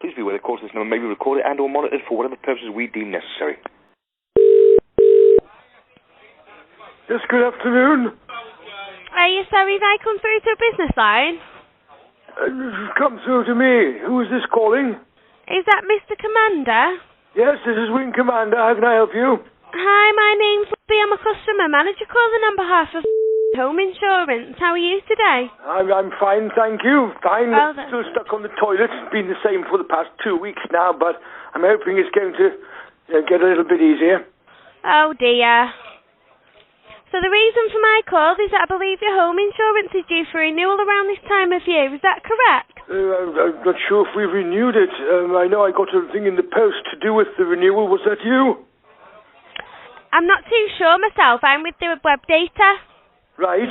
Please be aware that calls to this number may be recorded and or monitored for whatever purposes we deem necessary. Yes, good afternoon. Yes, sorry, have I come through to a business line? You've come through to me. Who is this calling? Is that Mr. Commander? Yes, this is Wing Commander. How can I help you? Hi, my name's Libby. I'm a customer manager calling on behalf of Home Insurance. How are you today? I'm fine, thank you. Fine. Oh, Still stuck on the toilet. It's been the same for the past 2 weeks now, but I'm hoping it's going to get a little bit easier. Oh, dear. So the reason for my call is that I believe your home insurance is due for renewal around this time of year. Is that correct? I'm not sure if we've renewed it. I know I got a thing in the post to do with the renewal. Was that you? I'm not too sure myself. I'm with the web data. Right.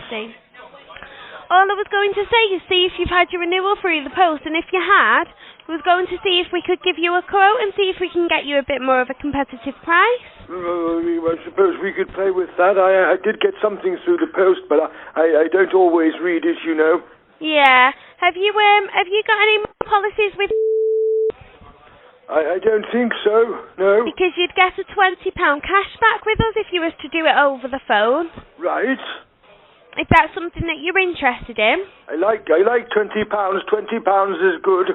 All I was going to say is see if you've had your renewal through the post, and if you had, I was going to see if we could give you a quote and see if we can get you a bit more of a competitive price. I suppose we could play with that. I did get something through the post, but I don't always read it, you know. Yeah. Have you got any more policies with? I don't think so, no. Because you'd get a £20 cash back with us if you was to do it over the phone. Right. If that's something that you're interested in. I like £20. £20 is good.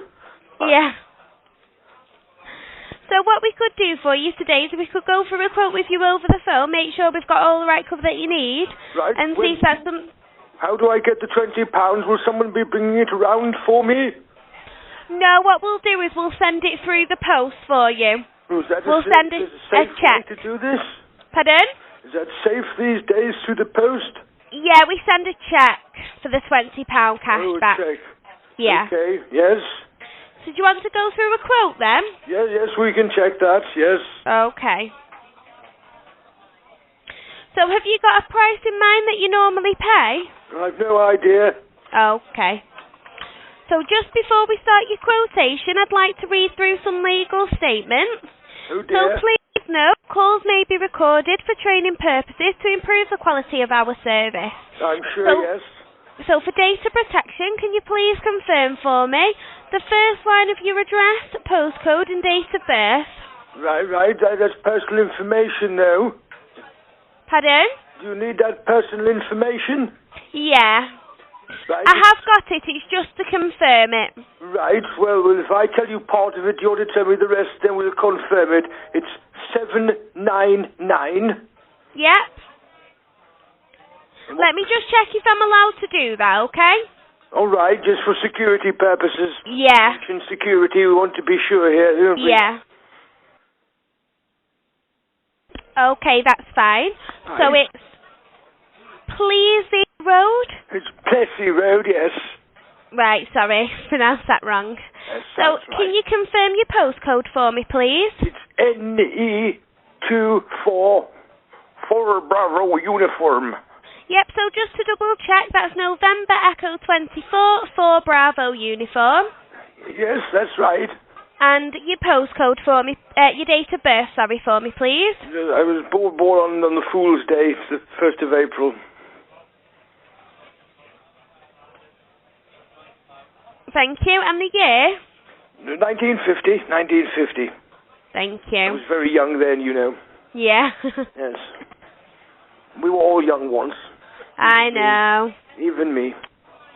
Yeah. So what we could do for you today is we could go for a quote with you over the phone, make sure we've got all the right cover that you need, right. And see if that's some. How do I get the £20? Will someone be bringing it around for me? No, what we'll do is we'll send it through the post for you. Is that we'll send a check. Way to do this? Pardon? Is that safe these days through the post? Yeah, we send a check for the £20 cash back. Check. Yeah. Okay, yes. So do you want to go through a quote then? Yes, we can check that, yes. Okay. So have you got a price in mind that you normally pay? I've no idea. Okay. So just before we start your quotation, I'd like to read through some legal statements. Oh dear. So please note, calls may be recorded for training purposes to improve the quality of our service. I'm sure, yes. So for data protection, can you please confirm for me the first line of your address, postcode and date of birth? Right. That's personal information, though. Pardon? Do you need that personal information? Yeah. Right. I have got it, it's just to confirm it. Right, well, if I tell you part of it, you ought to tell me the rest, then we'll confirm it. It's 799. Yep. Let me just check if I'm allowed to do that, okay? All right, just for security purposes. Yeah. Security, we want to be sure here, don't we? Yeah. Okay, that's fine. Right. So it's Pleasy Road? It's Plessy Road, yes. Right, sorry, pronounced that wrong. Yes, so, right. Can you confirm your postcode for me, please? It's NE24 for Bravo uniform. Yep, so just to double check, that's November Echo 24 for Bravo uniform. Yes, that's right. And your postcode for me, your date of birth, sorry, for me, please. I was born on the Fool's Day, the 1st of April. Thank you. And the year? 1950. Thank you. I was very young then, you know. Yeah. Yes. We were all young once. I know. Even me.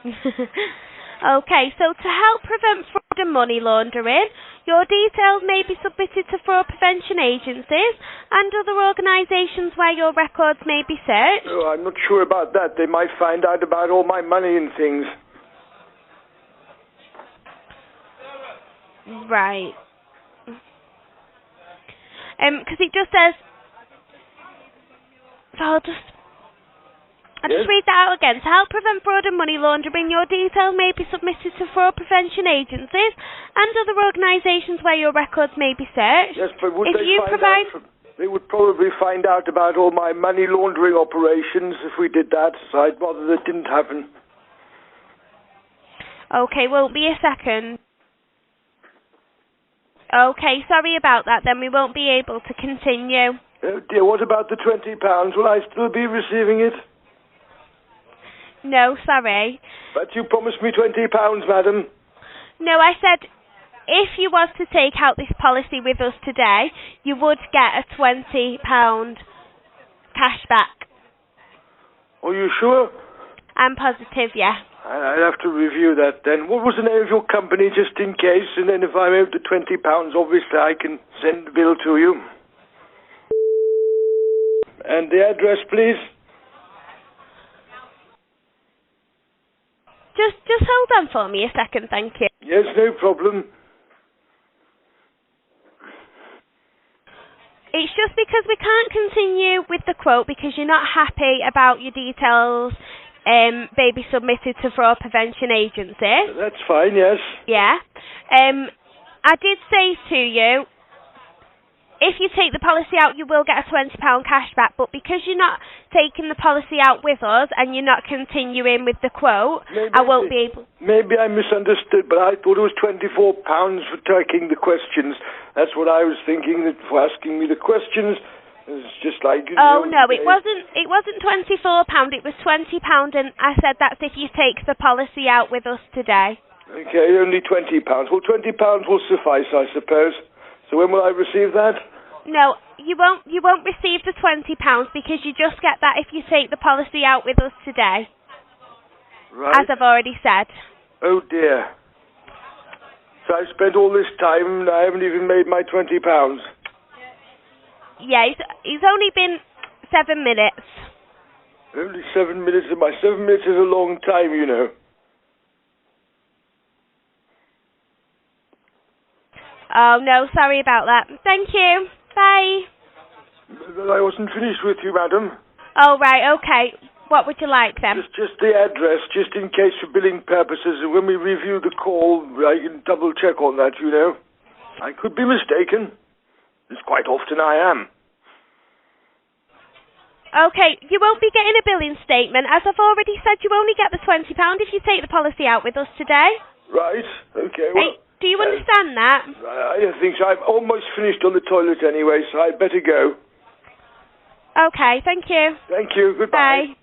Okay, so to help prevent fraud and money laundering, your details may be submitted to fraud prevention agencies and other organisations where your records may be searched. Oh, I'm not sure about that. They might find out about all my money and things. Right. Because it just says... So I'll just read that out again. To help prevent fraud and money laundering, your details may be submitted to fraud prevention agencies and other organisations where your records may be searched. Yes, but they would probably find out about all my money laundering operations if we did that, so I'd rather that didn't happen. Okay, won't be a second. Okay, sorry about that, then we won't be able to continue. Oh dear, what about the £20? Will I still be receiving it? No, sorry. But you promised me £20, madam. No, I said if you was to take out this policy with us today, you would get a £20 cash back. Are you sure? I'm positive, yeah. I'll have to review that then. What was the name of your company, just in case? And then if I'm owed the £20, obviously I can send the bill to you. And the address, please? Just hold on for me a second, thank you. Yes, no problem. It's just because we can't continue with the quote because you're not happy about your details be submitted to Fraud Prevention Agency. That's fine, yes. Yeah. I did say to you, if you take the policy out, you will get a £20 cash back, but because you're not taking the policy out with us and you're not continuing with the quote, I won't be able... Maybe I misunderstood, but I thought it was £24 for taking the questions. That's what I was thinking, that for asking me the questions. It's just like... Oh, no, it wasn't £24, it was £20, and I said that's if you take the policy out with us today. Okay, only £20. Well, £20 will suffice, I suppose. So when will I receive that? No, you won't receive the £20 because you just get that if you take the policy out with us today. Right. As I've already said. Oh dear. So I've spent all this time and I haven't even made my £20. Yeah, it's only been 7 minutes. Only 7 minutes, and my 7 minutes is a long time, you know. Oh, no, sorry about that. Thank you. Bye. I wasn't finished with you, madam. Oh, right, okay. What would you like, then? Just the address, just in case for billing purposes, and when we review the call, I can double-check on that, you know. I could be mistaken. It's quite often I am. Okay, you won't be getting a billing statement. As I've already said, you only get the £20 if you take the policy out with us today. Right, okay, well... Hey, do you understand that? I think so. I'm almost finished on the toilet anyway, so I'd better go. Okay, thank you. Thank you. Goodbye. Bye.